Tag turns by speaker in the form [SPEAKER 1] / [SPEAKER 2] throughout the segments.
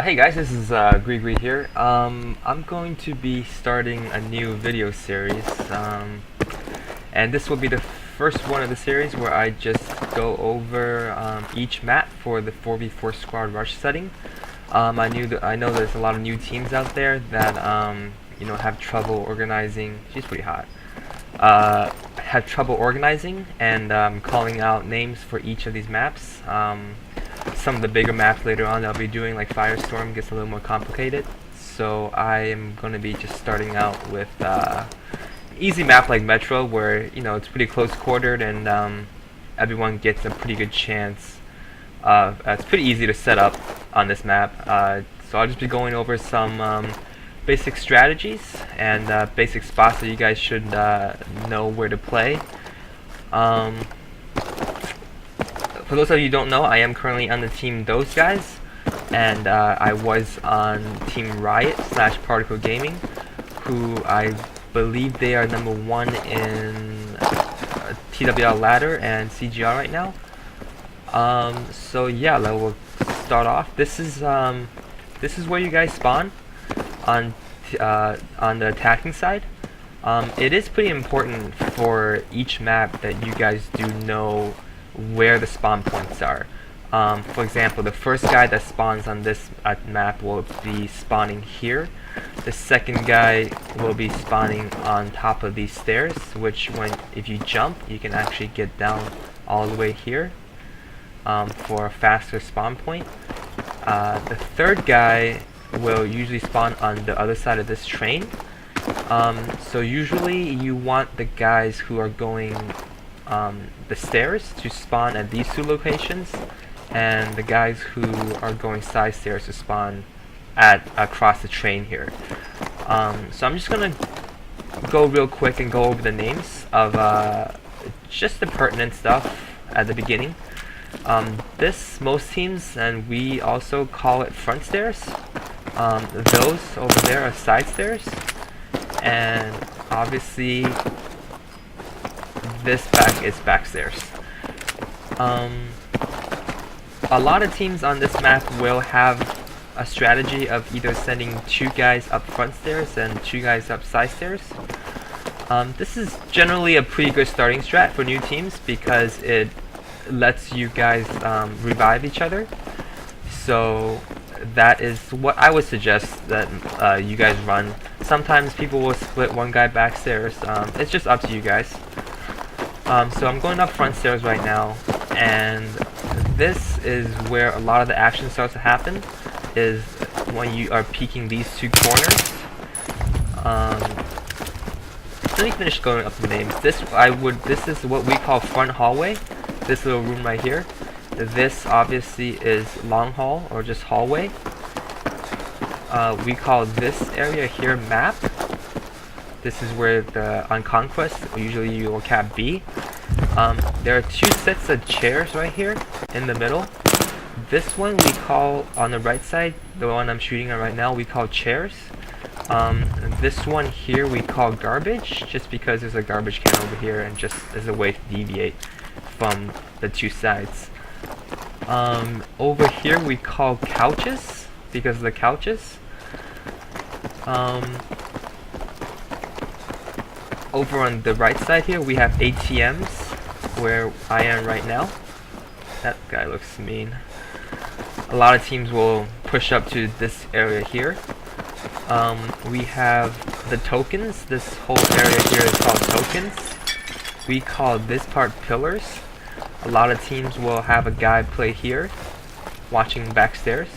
[SPEAKER 1] Hey guys, this is Gree here. I'm going to be starting a new video series, and this will be the first one of the series where I just go over each map for the 4v4 squad rush setting. I know there's a lot of new teams out there that have trouble organizing. She's pretty hot. Have trouble organizing and calling out names for each of these maps. Some of the bigger maps later on I'll be doing, like Firestorm, gets a little more complicated. So I am going to be just starting out with easy map like Metro, where it's pretty close quartered and everyone gets a pretty good chance. It's pretty easy to set up on this map. So I'll just be going over some basic strategies and basic spots that you guys should know where to play. For those of you who don't know, I am currently on the team Those Guys, and I was on Team Riot / Particle Gaming, who I believe they are #1 in TWL ladder and CGR right now. So yeah, we'll start off. This is where you guys spawn on the attacking side. It is pretty important for each map that you guys do know where the spawn points are. For example, the first guy that spawns on this map will be spawning here. The second guy will be spawning on top of these stairs, which if you jump, you can actually get down all the way here for a faster spawn point. The third guy will usually spawn on the other side of this train. So usually you want the guys who are going the stairs to spawn at these two locations, and the guys who are going side stairs to spawn across the train here. So I'm just gonna go real quick and go over the names of just the pertinent stuff at the beginning. Most teams, and we also call it front stairs. Those over there are side stairs, and obviously this is back stairs. A lot of teams on this map will have a strategy of either sending 2 guys up front stairs and 2 guys up side stairs. This is generally a pretty good starting strat for new teams because it lets you guys revive each other. So that is what I would suggest that you guys run. Sometimes people will split one guy back stairs. It's just up to you guys. So I'm going up front stairs right now, and this is where a lot of the action starts to happen, is when you are peeking these 2 corners. Let me finish going up the names. This is what we call front hallway, this little room right here. This obviously is long hall, or just hallway. We call this area here map. This is where on Conquest, usually you will cap B. There are 2 sets of chairs right here in the middle. This one we call, on the right side, the one I'm shooting at right now, we call chairs. This one here we call garbage, just because there's a garbage can over here and just as a way to deviate from the 2 sides. Over here we call couches, because of the couches. Over on the right side here we have ATMs, where I am right now. That guy looks mean. A lot of teams will push up to this area here. We have the tokens. This whole area here is called tokens. We call this part pillars. A lot of teams will have a guy play here, watching backstairs.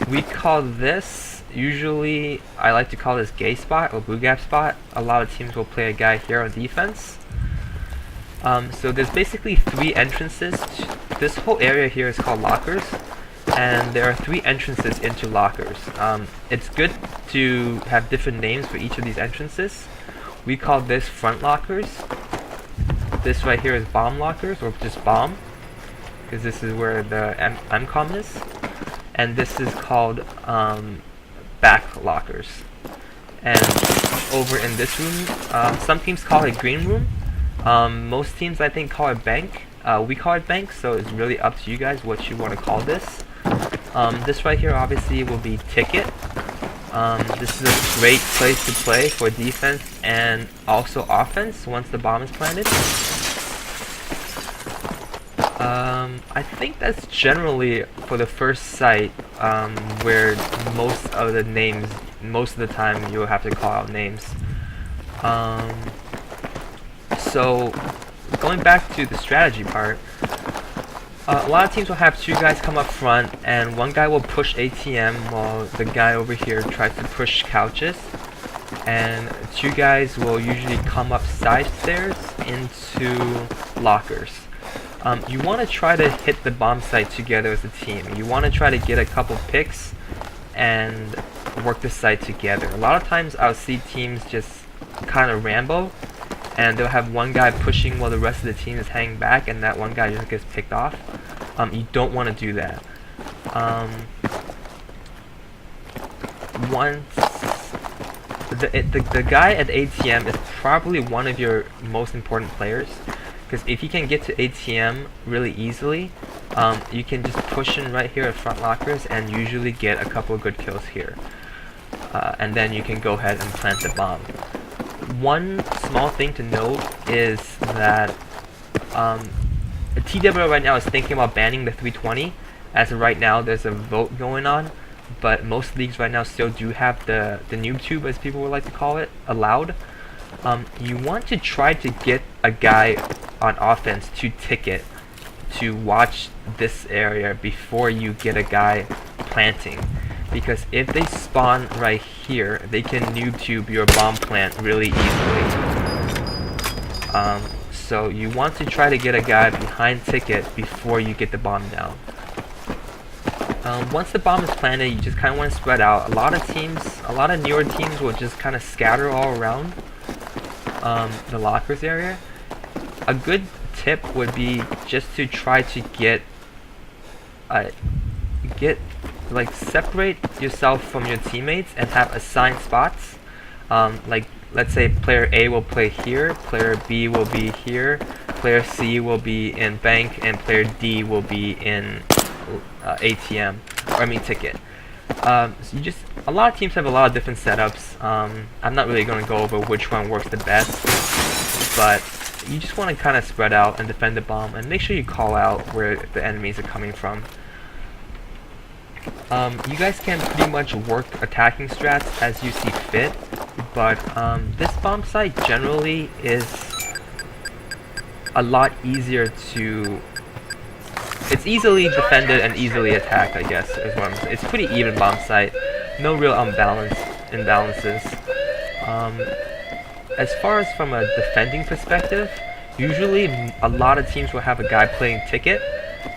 [SPEAKER 1] We call this, usually I like to call this gay spot or blue gap spot. A lot of teams will play a guy here on defense. So there's basically 3 entrances. This whole area here is called lockers, and there are 3 entrances into lockers. It's good to have different names for each of these entrances. We call this front lockers. This right here is bomb lockers, or just bomb, because this is where the MCOM is. And this is called back lockers. And over in this room, some teams call it green room. Most teams I think call it bank. We call it bank, so it's really up to you guys what you want to call this. This right here obviously will be ticket. This is a great place to play for defense and also offense once the bomb is planted. I think that's generally for the first site where most of the time you'll have to call out names. So going back to the strategy part, a lot of teams will have two guys come up front, and one guy will push ATM while the guy over here tries to push couches, and two guys will usually come up side stairs into lockers. You want to try to hit the bomb site together as a team. You want to try to get a couple picks and work the site together. A lot of times I'll see teams just kind of rambo, and they'll have one guy pushing while the rest of the team is hanging back, and that one guy just gets picked off. You don't want to do that. Once the guy at ATM is probably one of your most important players, because if you can get to ATM really easily, you can just push in right here at front lockers and usually get a couple of good kills here. And then you can go ahead and plant the bomb. One small thing to note is that TWO right now is thinking about banning the 320. As of right now, there's a vote going on, but most leagues right now still do have the noob tube, as people would like to call it, allowed. You want to try to get a guy on offense to ticket to watch this area before you get a guy planting, because if they spawn right here, they can noob tube your bomb plant really easily. So you want to try to get a guy behind ticket before you get the bomb down. Once the bomb is planted, you just kind of want to spread out. A lot of newer teams will just kind of scatter all around the lockers area. A good tip would be just to try to separate yourself from your teammates and have assigned spots. Like, let's say player A will play here, player B will be here, player C will be in bank, and player D will be in ATM, or I mean ticket. So a lot of teams have a lot of different setups. I'm not really going to go over which one works the best, but you just want to kind of spread out and defend the bomb, and make sure you call out where the enemies are coming from. You guys can pretty much work attacking strats as you see fit, but this bomb site generally is a lot easier to... It's easily defended and easily attacked, I guess, is what I'm saying. It's pretty even bomb site, no real imbalances. As far as from a defending perspective, usually a lot of teams will have a guy playing ticket,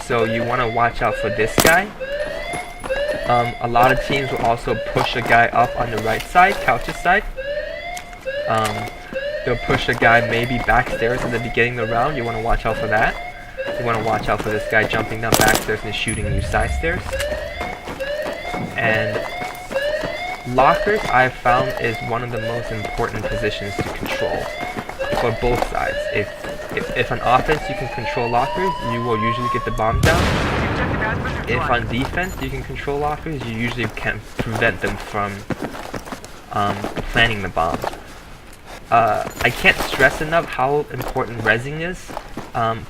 [SPEAKER 1] so you want to watch out for this guy. A lot of teams will also push a guy up on the right side, couch's side. They'll push a guy maybe backstairs in the beginning of the round. You want to watch out for that. You want to watch out for this guy jumping down backstairs and shooting you side stairs. And lockers, I've found, is one of the most important positions to control for both sides. If on offense you can control lockers, you will usually get the bomb down. If on defense you can control lockers, you usually can prevent them from planting the bomb. I can't stress enough how important rezzing is,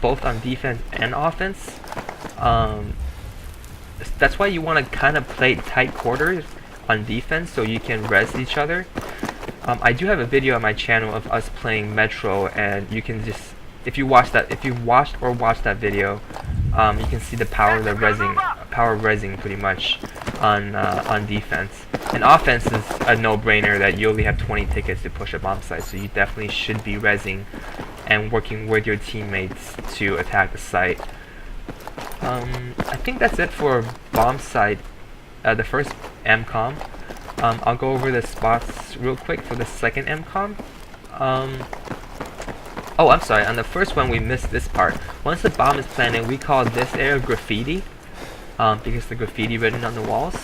[SPEAKER 1] both on defense and offense. That's why you want to kind of play tight quarters on defense so you can res each other. I do have a video on my channel of us playing Metro, and you can just, if you watched that video, you can see the power of rezzing pretty much on defense. And offense is a no-brainer that you only have 20 tickets to push a bomb site, so you definitely should be rezzing and working with your teammates to attack the site. I think that's it for bomb site, the first MCOM. I'll go over the spots real quick for the second MCOM. Oh, I'm sorry, on the first one we missed this part. Once the bomb is planted, we call this area graffiti, because the graffiti written on the walls.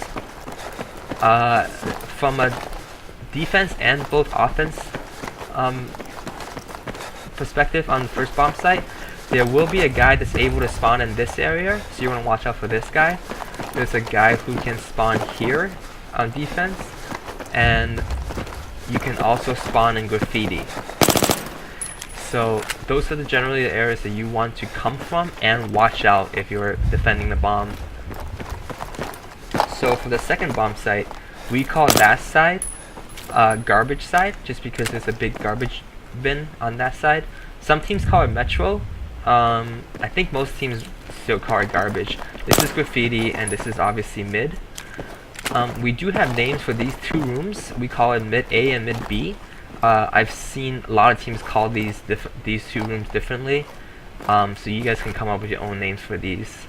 [SPEAKER 1] From a defense and both offense perspective on the first bomb site, There will be a guy that's able to spawn in this area, so you want to watch out for this guy. There's a guy who can spawn here on defense, and you can also spawn in graffiti. So those are generally the areas that you want to come from and watch out if you're defending the bomb. So for the second bomb site, we call that side garbage side, just because there's a big garbage bin on that side. Some teams call it metro. I think most teams still call it garbage. This is graffiti, and this is obviously mid. We do have names for these two rooms. We call it mid A and mid B. I've seen a lot of teams call these two rooms differently, so you guys can come up with your own names for these.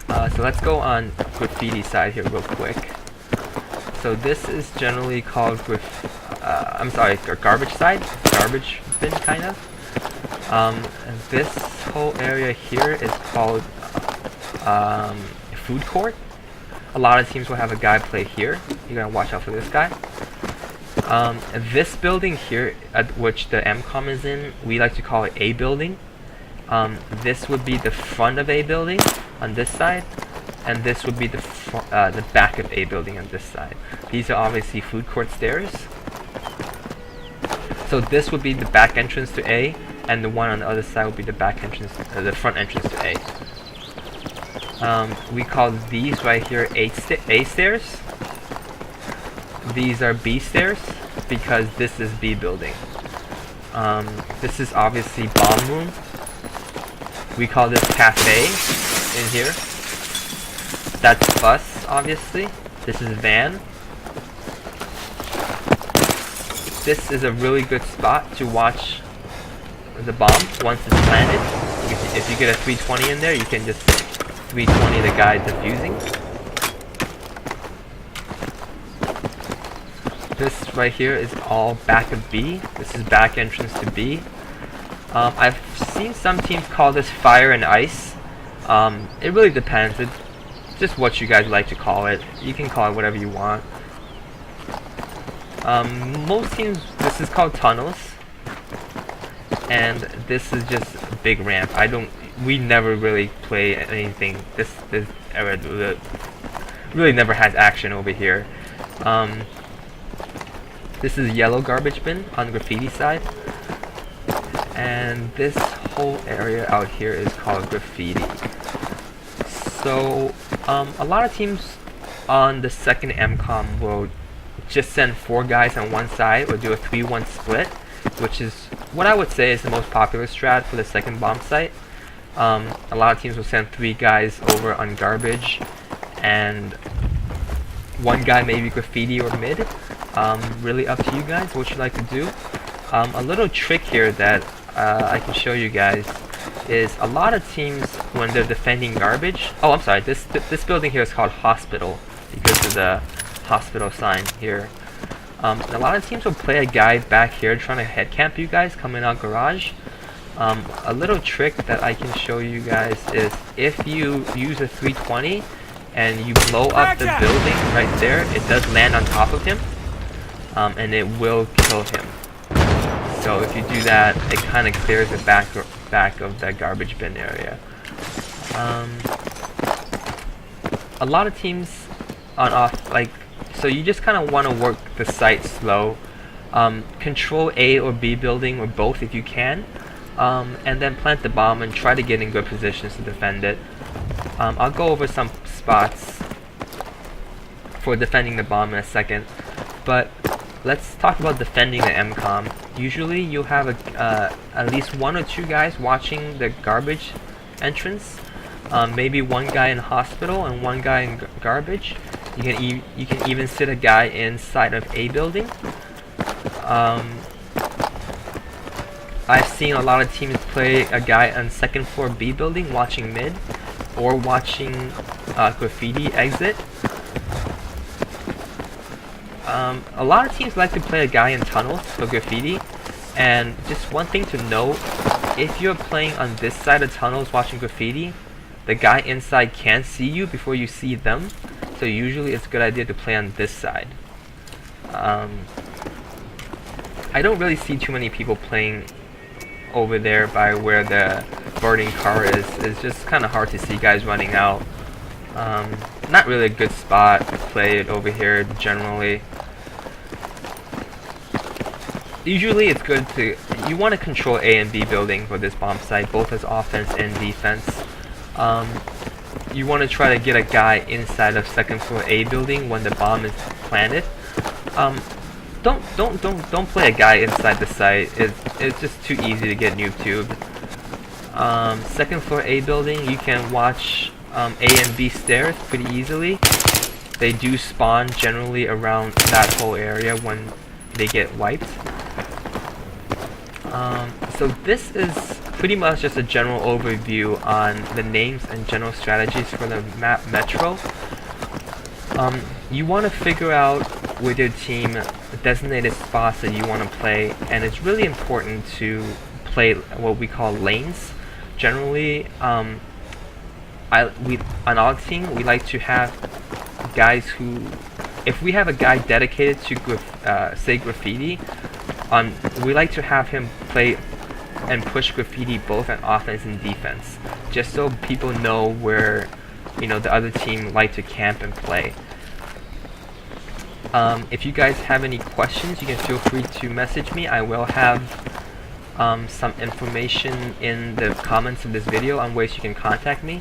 [SPEAKER 1] So let's go on graffiti side here real quick. So this is generally called garbage side, garbage bin kind of. This whole area here is called food court. A lot of teams will have a guy play here. You're gonna watch out for this guy. This building here, at which the MCOM is in, we like to call it A building. This would be the front of A building on this side, and this would be the back of A building on this side. These are obviously food court stairs. So this would be the back entrance to A, and the one on the other side would be the back entrance, the front entrance to A. We call these right here A stairs. These are B stairs because this is B building. This is obviously bomb room. We call this cafe in here. That's bus, obviously. This is van. This is a really good spot to watch the bomb once it's planted. If you get a 320 in there, you can just 320 the guy defusing. This right here is all back of B. This is back entrance to B. I've seen some teams call this fire and ice. It really depends. It's just what you guys like to call it. You can call it whatever you want. Most teams, this is called tunnels. And this is just a big ramp. We never really play anything. This era really never has action over here. This is yellow garbage bin on the graffiti side. And this whole area out here is called graffiti. So, a lot of teams on the second MCOM will just send 4 guys on one side or do a 3-1 split, which is what I would say is the most popular strat for the second bomb site. A lot of teams will send 3 guys over on garbage and 1 guy maybe graffiti or mid. Really up to you guys what you like to do. A little trick here that I can show you guys is a lot of teams, when they're defending garbage. Oh, I'm sorry. This building here is called hospital because of the hospital sign here. A lot of teams will play a guy back here trying to head camp you guys coming out garage. A little trick that I can show you guys is if you use a 320 and you blow up the building right there, it does land on top of him, and it will kill him. So if you do that, it kind of clears the back of that garbage bin area. A lot of teams so you just kind of want to work the site slow. Control A or B building or both if you can, and then plant the bomb and try to get in good positions to defend it. I'll go over some spots for defending the bomb in a second, but let's talk about defending the MCOM. Usually you'll have at least 1 or 2 guys watching the garbage entrance. Maybe 1 guy in hospital and 1 guy in garbage. You can even sit a guy inside of A building. I've seen a lot of teams play a guy on second floor B building watching mid or watching graffiti exit. A lot of teams like to play a guy in tunnels for graffiti, and just one thing to note, if you're playing on this side of tunnels watching graffiti, the guy inside can't see you before you see them, so usually it's a good idea to play on this side. I don't really see too many people playing over there by where the boarding car is. It's just kind of hard to see guys running out. Not really a good spot to play it over here generally. Usually it's good to, you want to control A and B building for this bomb site, both as offense and defense. You want to try to get a guy inside of second floor A building when the bomb is planted. Don't play a guy inside the site. It's just too easy to get noob tubed. Second floor A building, you can watch A and B stairs pretty easily. They do spawn generally around that whole area when they get wiped. So this is pretty much just a general overview on the names and general strategies for the map Metro. You want to figure out with your team designated spots that you want to play, and it's really important to play what we call lanes. Generally, on our team, we like to have guys who, if we have a guy dedicated to say graffiti, we like to have him play and push graffiti both on offense and defense, just so people know where, you know, the other team like to camp and play. If you guys have any questions, you can feel free to message me. I will have some information in the comments of this video on ways you can contact me.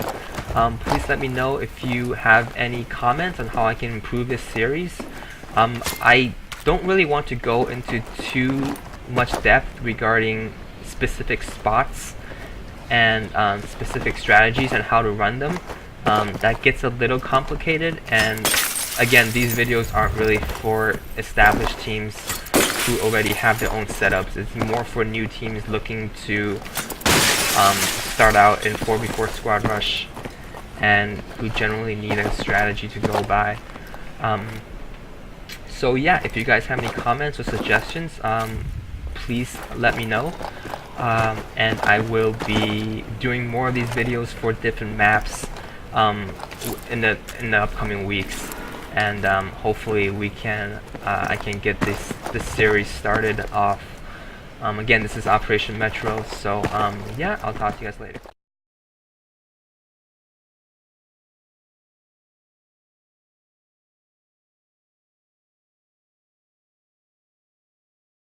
[SPEAKER 1] Please let me know if you have any comments on how I can improve this series. I don't really want to go into too much depth regarding specific spots and specific strategies and how to run them. That gets a little complicated, and again, these videos aren't really for established teams who already have their own setups. It's more for new teams looking to start out in 4v4 squad rush and who generally need a strategy to go by. So yeah, if you guys have any comments or suggestions, please let me know, and I will be doing more of these videos for different maps in the upcoming weeks, and hopefully I can get this series started off. Again, this is Operation Metro, so yeah, I'll talk to you guys later.